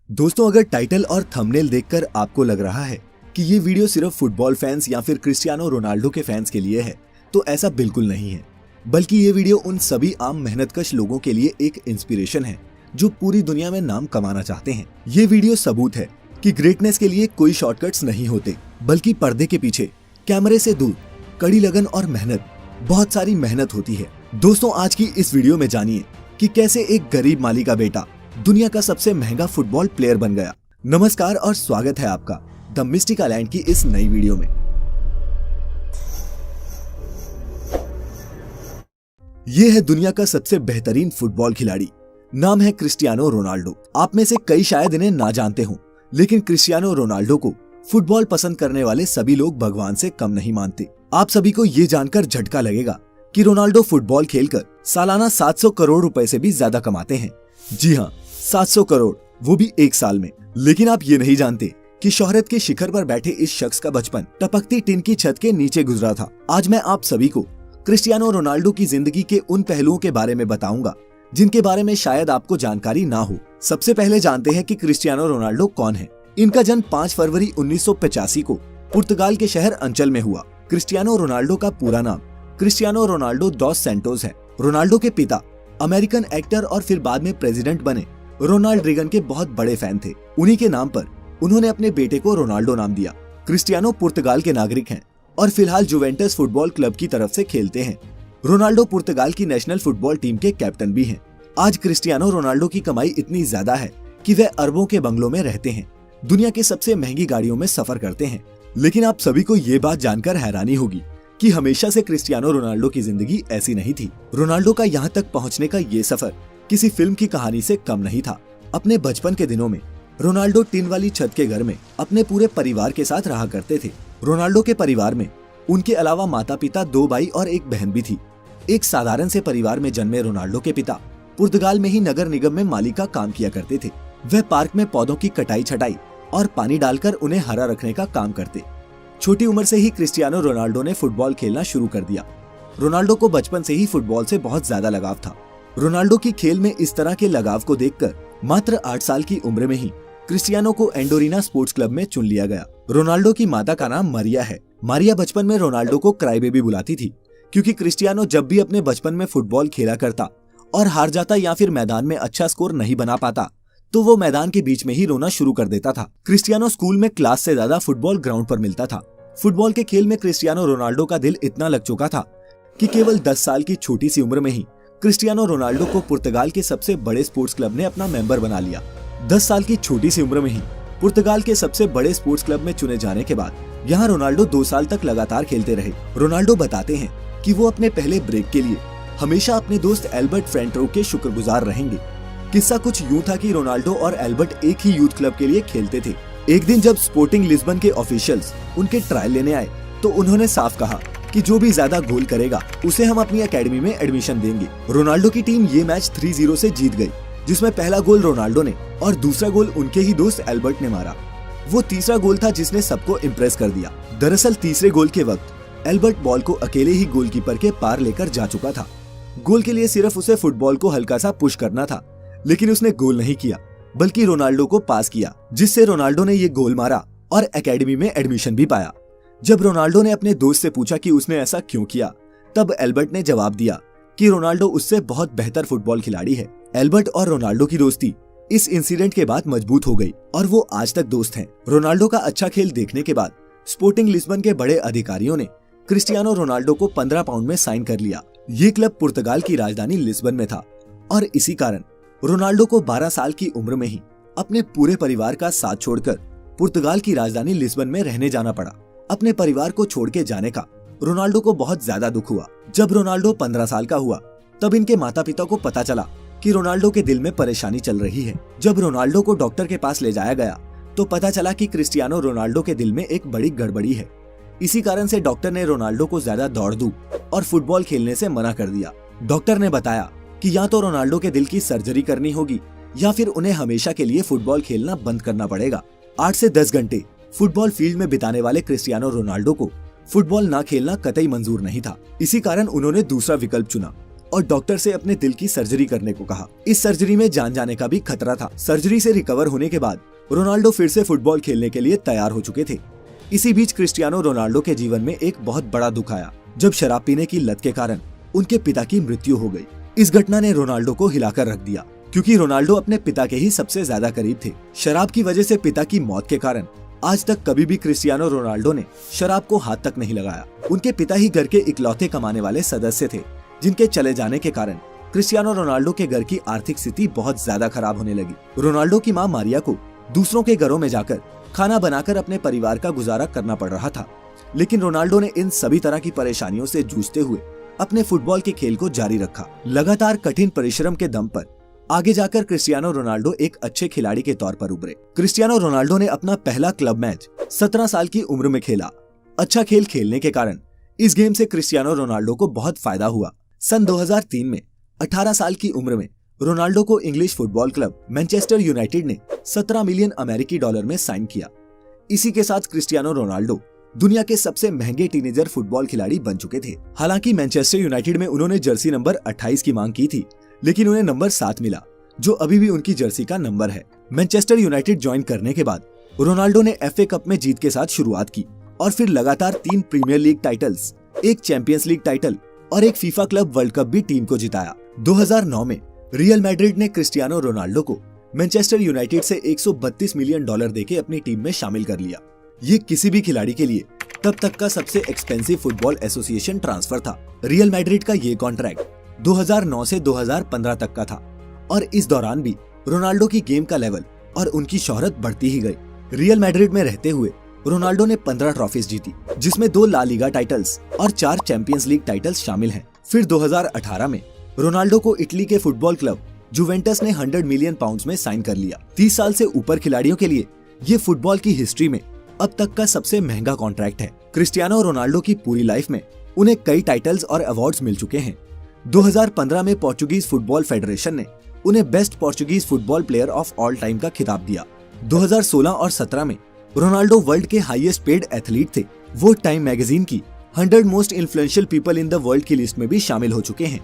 दोस्तों, अगर टाइटल और थंबनेल देखकर आपको लग रहा है कि ये वीडियो सिर्फ फुटबॉल फैंस या फिर क्रिस्टियानो रोनाल्डो के फैंस के लिए है, तो ऐसा बिल्कुल नहीं है। बल्कि ये वीडियो उन सभी आम मेहनतकश लोगों के लिए एक इंस्पिरेशन है जो पूरी दुनिया में नाम कमाना चाहते हैं। ये वीडियो सबूत है कि ग्रेटनेस के लिए कोई शॉर्टकट्स नहीं होते, बल्कि पर्दे के पीछे कैमरे से दूर कड़ी लगन और मेहनत, बहुत सारी मेहनत होती है। दोस्तों, आज की इस वीडियो में जानिए कि कैसे एक गरीब माली का बेटा दुनिया का सबसे महंगा फुटबॉल प्लेयर बन गया। नमस्कार और स्वागत है आपका द मिस्टिका लैंड की इस नई वीडियो में। ये है दुनिया का सबसे बेहतरीन फुटबॉल खिलाड़ी, नाम है क्रिस्टियानो रोनाल्डो। आप में से कई शायद इन्हें ना जानते हों, लेकिन क्रिस्टियानो रोनाल्डो को फुटबॉल पसंद करने वाले सभी लोग भगवान से कम नहीं मानते। आप सभी को ये जानकर झटका लगेगा कि रोनाल्डो फुटबॉल खेलकर सालाना 700 करोड़ रुपए से भी ज्यादा कमाते हैं। जी हाँ, 700 करोड़, वो भी एक साल में। लेकिन आप ये नहीं जानते कि शोहरत के शिखर पर बैठे इस शख्स का बचपन टपकती टिन की छत के नीचे गुजरा था। आज मैं आप सभी को क्रिस्टियानो रोनाल्डो की जिंदगी के उन पहलुओं के बारे में बताऊंगा जिनके बारे में शायद आपको जानकारी ना हो। सबसे पहले जानते हैं कि क्रिस्टियानो रोनाल्डो कौन है। इनका जन्म 5 फरवरी 1985 को पुर्तगाल के शहर अंचल में हुआ। क्रिस्टियानो रोनाल्डो का पूरा नाम क्रिस्टियानो रोनाल्डो दोस सैंटोस है। रोनाल्डो के पिता अमेरिकन एक्टर और फिर बाद में प्रेसिडेंट बने रोनाल्ड रीगन के बहुत बड़े फैन थे। उन्हीं के नाम पर उन्होंने अपने बेटे को रोनाल्डो नाम दिया। क्रिस्टियानो पुर्तगाल के नागरिक हैं और फिलहाल जुवेंटस फुटबॉल क्लब की तरफ से खेलते हैं। रोनाल्डो पुर्तगाल की नेशनल फुटबॉल टीम के कैप्टन भी हैं। आज क्रिस्टियानो रोनाल्डो की कमाई इतनी ज्यादा है कि वे अरबों के बंगलों में रहते हैं, दुनिया के सबसे महंगी गाड़ियों में सफर करते हैं। लेकिन आप सभी को ये बात जानकर हैरानी होगी कि हमेशा से क्रिस्टियानो रोनाल्डो की जिंदगी ऐसी नहीं थी। रोनाल्डो का यहाँ तक पहुँचने का ये सफर किसी फिल्म की कहानी से कम नहीं था। अपने बचपन के दिनों में रोनाल्डो टिन वाली छत के घर में अपने पूरे परिवार के साथ रहा करते थे। रोनाल्डो के परिवार में उनके अलावा माता पिता, 2 भाई और एक बहन भी थी। एक साधारण से परिवार में जन्मे रोनाल्डो के पिता पुर्तगाल में ही नगर निगम में माली का काम किया करते थे। वह पार्क में पौधों की कटाई छटाई और पानी डालकर उन्हें हरा रखने का काम करते। छोटी उम्र से ही क्रिस्टियानो रोनाल्डो ने फुटबॉल खेलना शुरू कर दिया। रोनाल्डो को बचपन से ही फुटबॉल से बहुत ज्यादा लगाव था। रोनाल्डो की खेल में इस तरह के लगाव को देखकर मात्र 8 साल की उम्र में ही क्रिस्टियानो को एंडोरिना स्पोर्ट्स क्लब में चुन लिया गया। रोनाल्डो की माता का नाम मारिया है। मारिया बचपन में रोनाल्डो को क्राई बेबी बुलाती थी, क्योंकि क्रिस्टियानो जब भी अपने बचपन में फुटबॉल खेला करता और हार जाता या फिर मैदान में अच्छा स्कोर नहीं बना पाता, तो वो मैदान के बीच में ही रोना शुरू कर देता था। क्रिस्टियानो स्कूल में क्लास से ज्यादा फुटबॉल ग्राउंड पर मिलता था। फुटबॉल के खेल में क्रिस्टियानो रोनाल्डो का दिल इतना लग चुका था कि केवल 10 साल की छोटी सी उम्र में ही क्रिस्टियानो रोनाल्डो को पुर्तगाल के सबसे बड़े स्पोर्ट्स क्लब ने अपना मेंबर बना लिया। 10 साल की छोटी सी उम्र में ही पुर्तगाल के सबसे बड़े स्पोर्ट्स क्लब में चुने जाने के बाद यहाँ रोनाल्डो 2 साल तक लगातार खेलते रहे। रोनाल्डो बताते हैं कि वो अपने पहले ब्रेक के लिए हमेशा अपने दोस्त एल्बर्ट फ्रेंटरो के शुक्रगुजार रहेंगे। किस्सा कुछ यूँ था कि रोनाल्डो और एल्बर्ट एक ही यूथ क्लब के लिए खेलते थे। एक दिन जब स्पोर्टिंग लिस्बन के ऑफिशियल्स उनके ट्रायल लेने आए, तो उन्होंने साफ कहा कि जो भी ज्यादा गोल करेगा उसे हम अपनी एकेडमी में एडमिशन देंगे। रोनाल्डो की टीम ये मैच 3-0 से जीत गई, जिसमें पहला गोल रोनाल्डो ने और दूसरा गोल उनके ही दोस्त एल्बर्ट ने मारा। वो तीसरा गोल था जिसने सबको इम्प्रेस कर दिया। दरअसल तीसरे गोल के वक्त एल्बर्ट बॉल को अकेले ही गोलकीपर के पार लेकर जा चुका था। गोल के लिए सिर्फ उसे फुटबॉल को हल्का सा पुश करना था, लेकिन उसने गोल नहीं किया, बल्कि रोनाल्डो को पास किया, जिससे रोनाल्डो ने ये गोल मारा और एकेडमी में एडमिशन भी पाया। जब रोनाल्डो ने अपने दोस्त से पूछा कि उसने ऐसा क्यों किया, तब एल्बर्ट ने जवाब दिया कि रोनाल्डो उससे बहुत बेहतर फुटबॉल खिलाड़ी है। एल्बर्ट और रोनाल्डो की दोस्ती इस इंसिडेंट के बाद मजबूत हो गई और वो आज तक दोस्त हैं। रोनाल्डो का अच्छा खेल देखने के बाद स्पोर्टिंग लिस्बन के बड़े अधिकारियों ने क्रिस्टियानो रोनाल्डो को 15 पाउंड में साइन कर लिया। ये क्लब पुर्तगाल की राजधानी लिस्बन में था और इसी कारण रोनाल्डो को 12 साल की उम्र में ही अपने पूरे परिवार का साथ छोड़कर पुर्तगाल की राजधानी लिस्बन में रहने जाना पड़ा। अपने परिवार को छोड़ के जाने का रोनाल्डो को बहुत ज्यादा दुख हुआ। जब रोनाल्डो 15 साल का हुआ, तब इनके माता पिता को पता चला कि रोनाल्डो के दिल में परेशानी चल रही है। जब रोनाल्डो को डॉक्टर के पास ले जाया गया, तो पता चला कि क्रिस्टियानो रोनाल्डो के दिल में एक बड़ी गड़बड़ी है। इसी कारण से डॉक्टर ने रोनाल्डो को ज्यादा दौड़ धूप और फुटबॉल खेलने से मना कर दिया। डॉक्टर ने बताया कि या तो रोनाल्डो के दिल की सर्जरी करनी होगी या फिर उन्हें हमेशा के लिए फुटबॉल खेलना बंद करना पड़ेगा। 8 से 10 घंटे फुटबॉल फील्ड में बिताने वाले क्रिस्टियानो रोनाल्डो को फुटबॉल ना खेलना कतई मंजूर नहीं था। इसी कारण उन्होंने दूसरा विकल्प चुना और डॉक्टर से अपने दिल की सर्जरी करने को कहा। इस सर्जरी में जान जाने का भी खतरा था। सर्जरी से रिकवर होने के बाद रोनाल्डो फिर से फुटबॉल खेलने के लिए तैयार हो चुके थे। इसी बीच क्रिस्टियानो रोनाल्डो के जीवन में एक बहुत बड़ा दुख आया, जब शराब पीने की लत के कारण उनके पिता की मृत्यु हो गई। इस घटना ने रोनाल्डो को हिलाकर रख दिया, क्योंकि रोनाल्डो अपने पिता के ही सबसे ज्यादा करीब थे। शराब की वजह से पिता की मौत के कारण आज तक कभी भी क्रिस्टियानो रोनाल्डो ने शराब को हाथ तक नहीं लगाया। उनके पिता ही घर के इकलौते कमाने वाले सदस्य थे, जिनके चले जाने के कारण क्रिस्टियानो रोनाल्डो के घर की आर्थिक स्थिति बहुत ज्यादा खराब होने लगी। रोनाल्डो की मां मारिया को दूसरों के घरों में जाकर खाना बनाकर अपने परिवार का गुजारा करना पड़ रहा था, लेकिन रोनाल्डो ने इन सभी तरह की परेशानियों से जूझते हुए अपने फुटबॉल के खेल को जारी रखा। लगातार कठिन परिश्रम के दम पर आगे जाकर क्रिस्टियानो रोनाल्डो एक अच्छे खिलाड़ी के तौर पर उभरे। क्रिस्टियानो रोनाल्डो ने अपना पहला क्लब मैच 17 साल की उम्र में खेला। अच्छा खेल खेलने के कारण इस गेम से क्रिस्टियानो रोनाल्डो को बहुत फायदा हुआ। सन 2003 में 18 साल की उम्र में रोनाल्डो को English football club Manchester United ने 17 मिलियन अमेरिकी डॉलर में साइन किया। इसी के साथ क्रिस्टियानो रोनाल्डो दुनिया के सबसे महंगे टीनेजर फुटबॉल खिलाड़ी बन चुके थे। हालांकि मैनचेस्टर यूनाइटेड में उन्होंने जर्सी नंबर 28 की मांग की थी, लेकिन उन्हें नंबर 7 मिला, जो अभी भी उनकी जर्सी का नंबर है। मैनचेस्टर यूनाइटेड ज्वाइन करने के बाद रोनाल्डो ने FA कप में जीत के साथ शुरुआत की और फिर लगातार 3 premier league titles, 1 champions league title और 1 फीफा क्लब वर्ल्ड कप भी टीम को जिताया। 2009 में रियल मैड्रिड ने क्रिस्टियानो रोनाल्डो को मैनचेस्टर यूनाइटेड से 132 मिलियन डॉलर देके अपनी टीम में शामिल कर लिया। ये किसी भी खिलाड़ी के लिए तब तक का सबसे एक्सपेंसिव फुटबॉल एसोसिएशन ट्रांसफर था। रियल मैड्रिड का ये कॉन्ट्रैक्ट 2009 से 2015 तक का था और इस दौरान भी रोनाल्डो की गेम का लेवल और उनकी शोहरत बढ़ती ही गई। रियल मैड्रिड में रहते हुए रोनाल्डो ने 15 ट्रॉफीज जीती, जिसमें 2 ला लीगा टाइटल्स और 4 चैंपियंस लीग टाइटल्स शामिल हैं। फिर 2018 में रोनाल्डो को इटली के फुटबॉल क्लब जुवेंटस ने 100 मिलियन पाउंड्स में साइन कर लिया। 30 साल से ऊपर खिलाड़ियों के लिए ये फुटबॉल की हिस्ट्री में अब तक का सबसे महंगा कॉन्ट्रैक्ट है। क्रिस्टियानो रोनाल्डो की पूरी लाइफ में उन्हें कई टाइटल्स और अवार्ड्स मिल चुके हैं। 2015 में पोर्चुगीज फुटबॉल फेडरेशन ने उन्हें best Portuguese football player of all time का खिताब दिया। 2016 और 17 में रोनाल्डो वर्ल्ड के हाईएस्ट पेड एथलीट थे। वो टाइम मैगजीन की 100 most influential people in the world की लिस्ट में भी शामिल हो चुके हैं।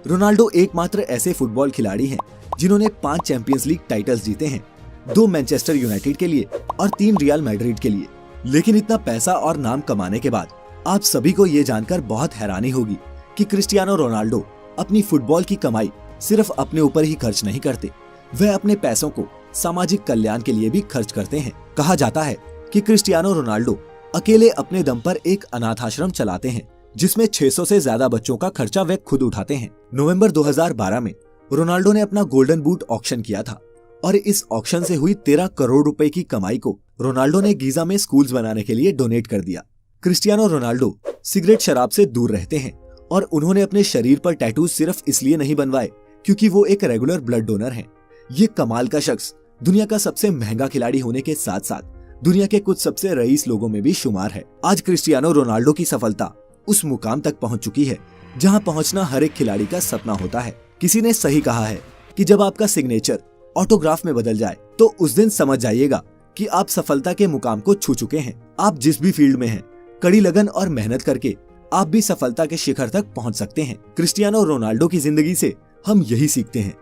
रोनाल्डो एकमात्र ऐसे फुटबॉल खिलाड़ी हैं जिन्होंने 5 चैंपियंस लीग टाइटल्स जीते हैं, 2 मैनचेस्टर यूनाइटेड के लिए और 3 रियल मैड्रिड के लिए। लेकिन इतना पैसा और नाम कमाने के बाद आप सभी को ये जानकर बहुत हैरानी होगी कि क्रिस्टियानो रोनाल्डो अपनी फुटबॉल की कमाई सिर्फ अपने ऊपर ही खर्च नहीं करते, वह अपने पैसों को सामाजिक कल्याण के लिए भी खर्च करते हैं। कहा जाता है कि क्रिस्टियानो रोनाल्डो अकेले अपने दम पर एक अनाथ आश्रम चलाते हैं, जिसमें 600 से ज्यादा बच्चों का खर्चा वे खुद उठाते हैं। नवंबर 2012 में रोनाल्डो ने अपना गोल्डन बूट ऑक्शन किया था और इस ऑक्शन से हुई 13 करोड़ रुपए की कमाई को रोनाल्डो ने गीजा में स्कूल्स बनाने के लिए डोनेट कर दिया। क्रिस्टियानो रोनाल्डो सिगरेट शराब से दूर रहते हैं और उन्होंने अपने शरीर पर टैटूज सिर्फ इसलिए नहीं बनवाए क्योंकि वो एक रेगुलर ब्लड डोनर हैं। ये कमाल का शख्स दुनिया का सबसे महंगा खिलाड़ी होने के साथ साथ दुनिया के कुछ सबसे रईस लोगों में भी शुमार है। आज क्रिस्टियानो रोनाल्डो की सफलता उस मुकाम तक पहुंच चुकी है जहां पहुंचना हर एक खिलाड़ी का सपना होता है। किसी ने सही कहा है कि जब आपका सिग्नेचर ऑटोग्राफ में बदल जाए तो उस दिन समझ जाइएगा कि आप सफलता के मुकाम को छू चुके हैं। आप जिस भी फील्ड में हैं, कड़ी लगन और मेहनत करके आप भी सफलता के शिखर तक पहुंच सकते हैं। क्रिस्टियानो रोनाल्डो की जिंदगी से हम यही सीखते हैं।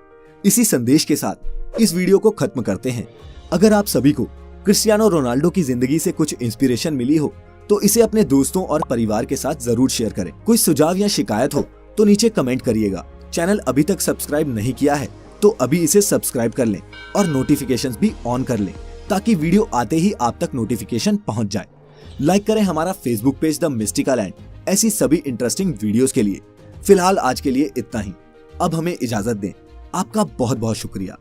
इसी संदेश के साथ इस वीडियो को खत्म करते हैं। अगर आप सभी को क्रिस्टियानो रोनाल्डो की जिंदगी से कुछ इंस्पिरेशन मिली हो तो इसे अपने दोस्तों और परिवार के साथ जरूर शेयर करें। कोई सुझाव या शिकायत हो तो नीचे कमेंट करिएगा। चैनल अभी तक सब्सक्राइब नहीं किया है तो अभी इसे सब्सक्राइब कर लें और नोटिफिकेशंस भी ऑन कर लें ताकि वीडियो आते ही आप तक नोटिफिकेशन पहुंच जाए। लाइक करें हमारा Facebook page the Mystica land ऐसी सभी इंटरेस्टिंग वीडियोस के लिए। फिलहाल आज के लिए इतना ही। अब हमें इजाजत दें। आपका बहुत बहुत शुक्रिया।